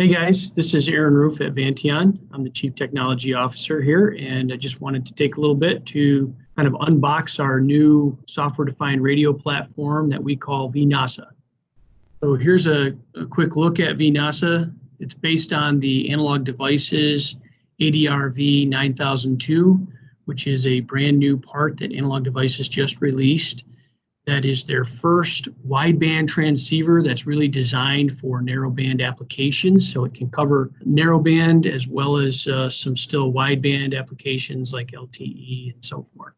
Hey guys, this is Aaron Roof at Vanteon. I'm the Chief Technology Officer here, and I just wanted to take a little bit to kind of unbox our new software-defined radio platform that we call vNassa. So here's a quick look at vNassa. It's based on the Analog Devices ADRV9002, which is a brand new part that Analog Devices just released. That is their first wideband transceiver that's really designed for narrowband applications. So it can cover narrowband as well as some still wideband applications like LTE and so forth.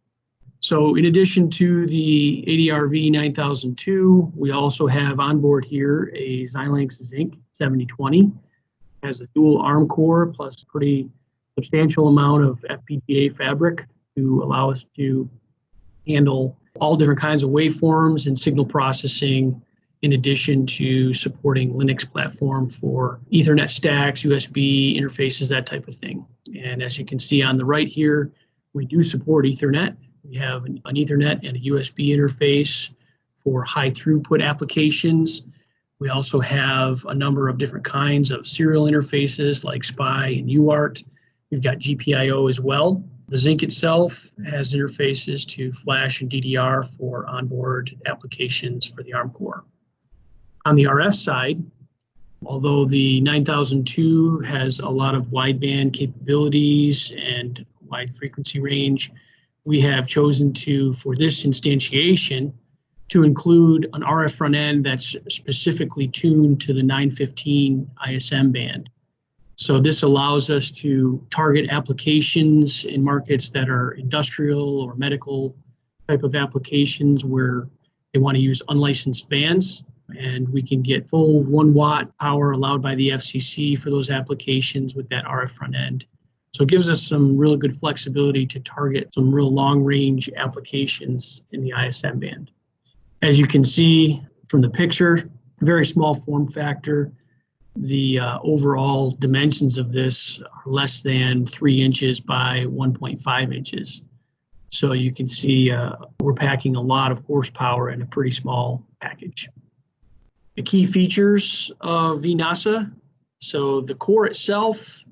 So in addition to the ADRV9002, we also have on board here a Xilinx Zinc 7020. It has a dual ARM core plus pretty substantial amount of FPGA fabric to allow us to handle all different kinds of waveforms and signal processing, in addition to supporting Linux platform for Ethernet stacks, USB interfaces, that type of thing. And as you can see on the right here, we do support Ethernet. We have an Ethernet and a USB interface for high throughput applications. We also have a number of different kinds of serial interfaces like SPI and UART. We've got GPIO as well. The Zinc itself has interfaces to Flash and DDR for onboard applications for the ARM core. On the RF side, although the 9002 has a lot of wideband capabilities and wide frequency range, we have chosen to, for this instantiation, to include an RF front end that's specifically tuned to the 915 ISM band. So this allows us to target applications in markets that are industrial or medical type of applications where they want to use unlicensed bands, and we can get full 1 watt power allowed by the FCC for those applications with that RF front end. So it gives us some really good flexibility to target some real long range applications in the ISM band. As you can see from the picture, very small form factor. The overall dimensions of this are less than 3 inches by 1.5 inches. So you can see we're packing a lot of horsepower in a pretty small package. The key features of vNassa, so the core itself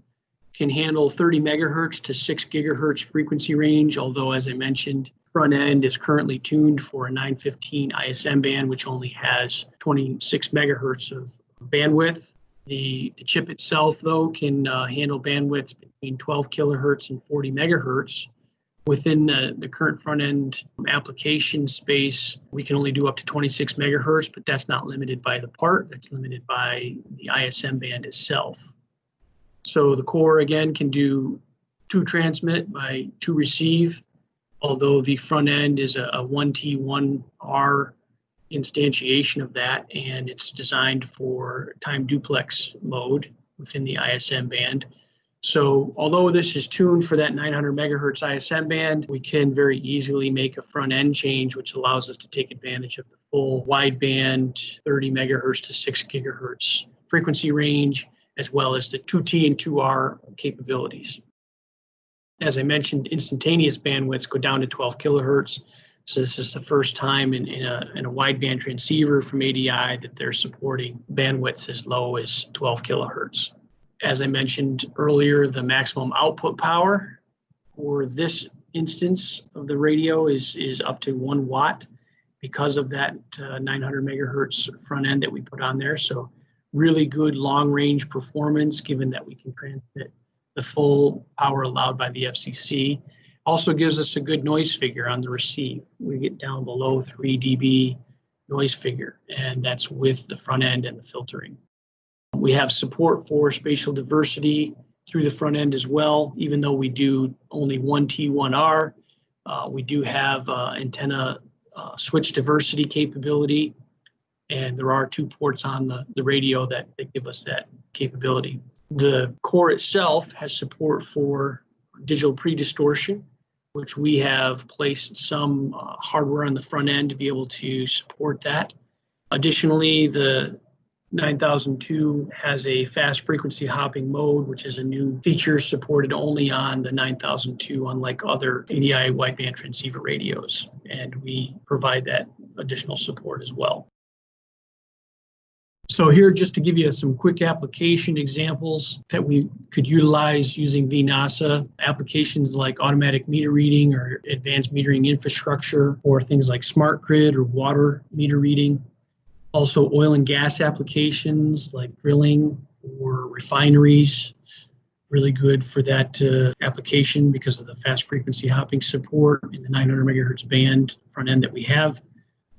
can handle 30 megahertz to 6 gigahertz frequency range, although as I mentioned, front end is currently tuned for a 915 ISM band, which only has 26 megahertz of bandwidth. The chip itself, though, can handle bandwidths between 12 kilohertz and 40 megahertz. Within the current front-end application space, we can only do up to 26 megahertz, but that's not limited by the part. That's limited by the ISM band itself. So the core, again, can do 2 transmit by 2 receive, although the front end is a 1T, 1R instantiation of that, and it's designed for time duplex mode within the ISM band. So although this is tuned for that 900 megahertz ISM band, we can very easily make a front end change, which allows us to take advantage of the full wideband 30 megahertz to 6 gigahertz frequency range, as well as the 2T and 2R capabilities. As I mentioned, instantaneous bandwidths go down to 12 kilohertz. So this is the first time in a wideband transceiver from ADI that they're supporting bandwidths as low as 12 kilohertz. As I mentioned earlier, the maximum output power for this instance of the radio is up to 1 watt because of that 900 megahertz front end that we put on there. So really good long range performance, given that we can transmit the full power allowed by the FCC. Also gives us a good noise figure on the receive. We get down below 3 dB noise figure, and that's with the front end and the filtering. We have support for spatial diversity through the front end as well. Even though we do only 1T, 1R, we do have antenna switch diversity capability, and there are 2 ports on the radio that give us that capability. The core itself has support for digital pre-distortion, which we have placed some hardware on the front end to be able to support that. Additionally, the 9002 has a fast frequency hopping mode, which is a new feature supported only on the 9002, unlike other ADI wideband transceiver radios, and we provide that additional support as well. So here, just to give you some quick application examples that we could utilize using vNassa, applications like automatic meter reading or advanced metering infrastructure, or things like smart grid or water meter reading. Also oil and gas applications like drilling or refineries, really good for that application because of the fast frequency hopping support in the 900 megahertz band front end that we have.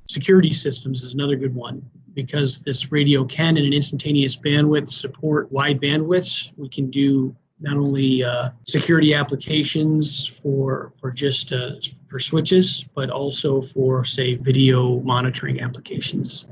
Security systems is another good one because this radio can, in an instantaneous bandwidth, support wide bandwidths. We can do not only security applications for switches, but also for, say, video monitoring applications.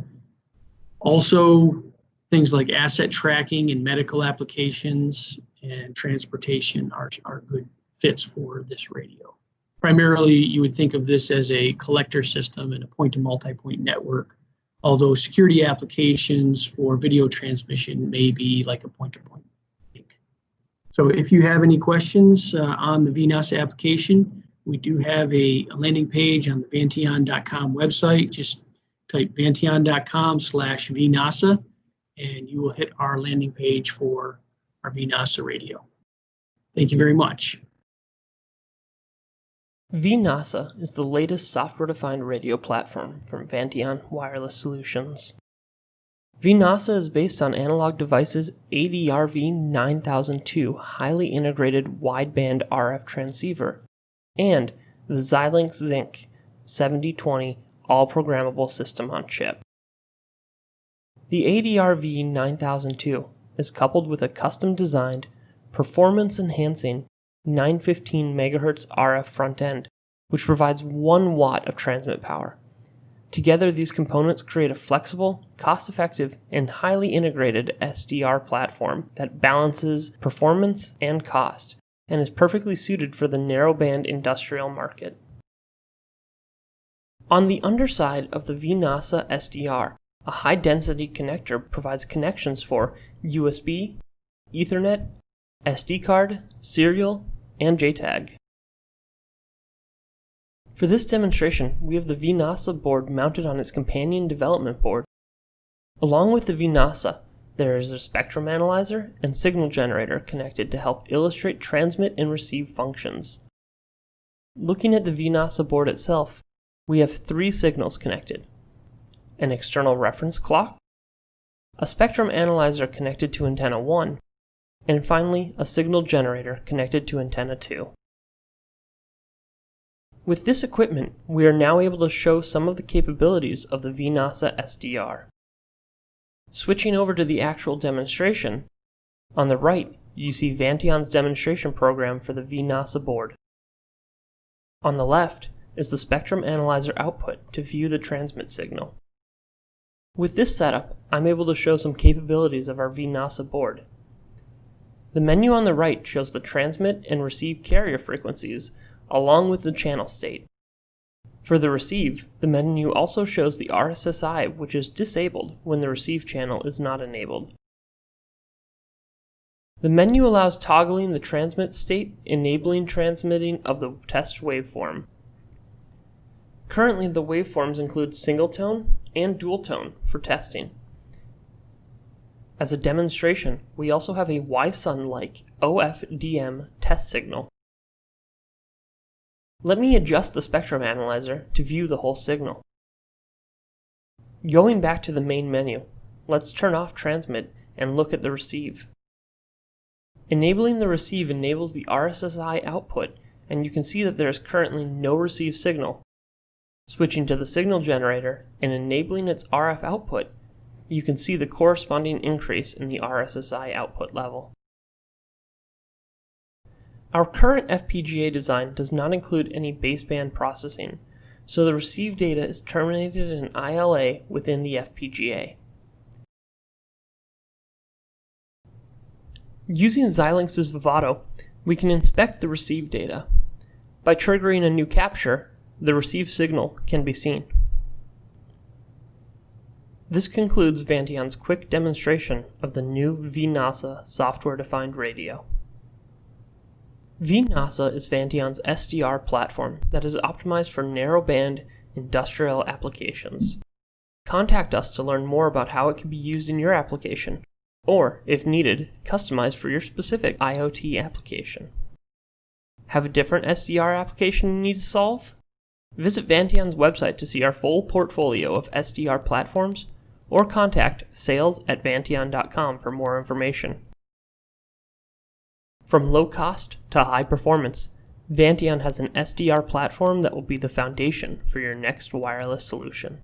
Also, things like asset tracking and medical applications and transportation are good fits for this radio. Primarily, you would think of this as a collector system and a point-to-multipoint network, although security applications for video transmission may be like a point-to-point link. So if you have any questions on the vNassa application, we do have a landing page on the Vanteon.com website. Just type Vanteon.com/vNassa, and you will hit our landing page for our vNassa radio. Thank you very much. vNassa is the latest software-defined radio platform from Vanteon Wireless Solutions. vNassa is based on Analog Devices' ADRV9002 highly integrated wideband RF transceiver and the Xilinx Zynq 7020 all-programmable system on chip. The ADRV9002 is coupled with a custom-designed, performance-enhancing 915 MHz RF front end, which provides 1 watt of transmit power. Together, these components create a flexible, cost-effective, and highly integrated SDR platform that balances performance and cost, and is perfectly suited for the narrowband industrial market. On the underside of the vNassa SDR, a high-density connector provides connections for USB, Ethernet, SD card, serial, and JTAG. For this demonstration, we have the vNassa board mounted on its companion development board. Along with the vNassa, there is a spectrum analyzer and signal generator connected to help illustrate transmit and receive functions. Looking at the vNassa board itself, we have 3 signals connected: an external reference clock, a spectrum analyzer connected to antenna 1, and finally a signal generator connected to antenna 2. With this equipment, we are now able to show some of the capabilities of the vNassa SDR. Switching over to the actual demonstration, on the right you see Vanteon's demonstration program for the vNassa board. On the left is the spectrum analyzer output to view the transmit signal. With this setup, I'm able to show some capabilities of our vNassa board. The menu on the right shows the transmit and receive carrier frequencies along with the channel state. For the receive, the menu also shows the RSSI, which is disabled when the receive channel is not enabled. The menu allows toggling the transmit state, enabling transmitting of the test waveform. Currently, the waveforms include single tone and dual tone for testing. As a demonstration, we also have a YSUN-like OFDM test signal. Let me adjust the spectrum analyzer to view the whole signal. Going back to the main menu, let's turn off transmit and look at the receive. Enabling the receive enables the RSSI output, and you can see that there is currently no receive signal. Switching to the signal generator and enabling its RF output, you can see the corresponding increase in the RSSI output level. Our current FPGA design does not include any baseband processing, so the receive data is terminated in ILA within the FPGA. Using Xilinx's Vivado, we can inspect the receive data. By triggering a new capture, the receive signal can be seen. This concludes Vanteon's quick demonstration of the new vNassa software-defined radio. vNassa is Vanteon's SDR platform that is optimized for narrowband industrial applications. Contact us to learn more about how it can be used in your application, or, if needed, customized for your specific IoT application. Have a different SDR application you need to solve? Visit Vanteon's website to see our full portfolio of SDR platforms, or contact sales@vanteon.com for more information. From low cost to high performance, Vanteon has an SDR platform that will be the foundation for your next wireless solution.